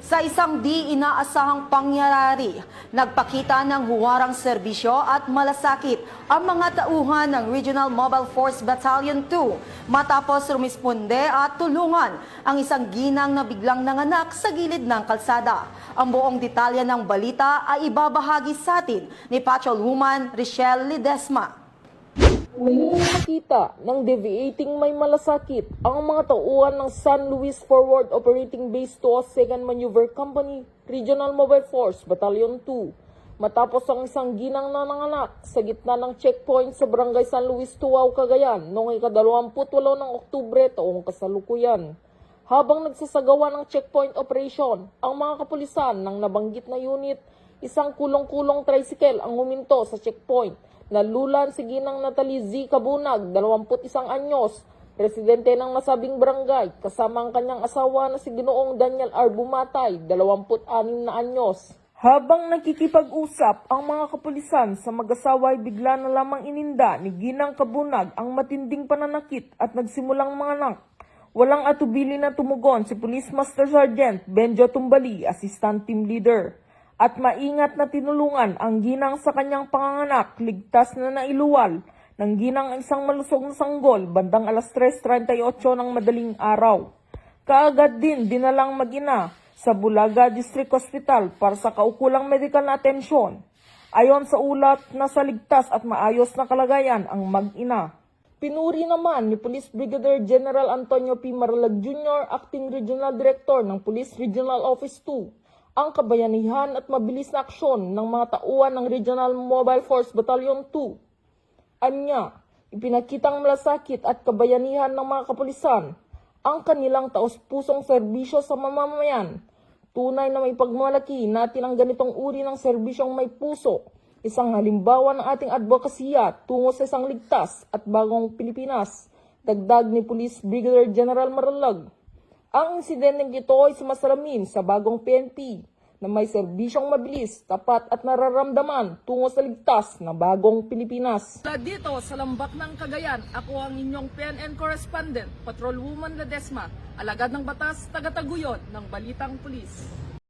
Sa isang di inaasahang pangyayari, nagpakita ng huwarang serbisyo at malasakit ang mga tauhan ng Regional Mobile Force Battalion 2 matapos rumisponde at tulungan ang isang ginang na biglang nanganak sa gilid ng kalsada. Ang buong detalye ng balita ay ibabahagi sa atin ni Patrolwoman Richelle Ledesma. Muling nakita ng deviating may malasakit ang mga tauhan ng San Luis Forward Operating Base 2 2nd Maneuver Company, Regional Mobile Force Battalion 2 matapos ang isang ginang na nanganak sa gitna ng checkpoint sa Barangay San Luis, Tuaw, Cagayan noong ika-28 ng Oktubre taong kasalukuyan. Habang nagsasagawa ng checkpoint operation, ang mga kapulisan ng nabanggit na unit, isang kulong-kulong tricycle ang huminto sa checkpoint. Nalulan si Ginang Natalie Z. Cabunag, 21 anyos, residente ng nasabing barangay, kasama ang kanyang asawa na si Ginoong Daniel R. Bumatay, 26 na anyos. Habang nakikipag-usap ang mga kapulisan sa mag-asawa ay bigla na lamang ininda ni Ginang Cabunag ang matinding pananakit at nagsimulang manganak. Walang atubili na tumugon si Police Master Sergeant Benjo Tumbali, Assistant Team Leader. At maingat na tinulungan ang ginang sa kanyang panganganak, ligtas na nailuwal ng ginang isang malusog na sanggol bandang alas 3:38 ng madaling araw. Kaagad din dinalang mag-ina sa Bulaga District Hospital para sa kaukulang medical na atensyon. Ayon sa ulat, nasa ligtas at maayos na kalagayan ang mag-ina. Pinuri naman ni Police Brigadier General Antonio P. Marlag Jr., Acting Regional Director ng Police Regional Office 2, ang kabayanihan at mabilis na aksyon ng mga tauhan ng Regional Mobile Force Battalion 2. Anya, ipinakitang malasakit at kabayanihan ng mga kapulisan ang kanilang taos-pusong serbisyo sa mamamayan. Tunay na may pagmalaki natin ang ganitong uri ng serbisyong may puso, isang halimbawa ng ating advokasya tungo sa isang ligtas at bagong Pilipinas, dagdag ni Police Brigadier General Marlag. Ang insidenteng ito ay sumasalamin sa bagong PNP na may serbisyong mabilis, tapat at nararamdaman tungo sa ligtas na bagong Pilipinas. Dito sa Lambak ng Cagayan, ako ang inyong PNN correspondent, Patrolwoman Ledesma, alagad ng batas, taga-taguyod ng Balitang Pulis.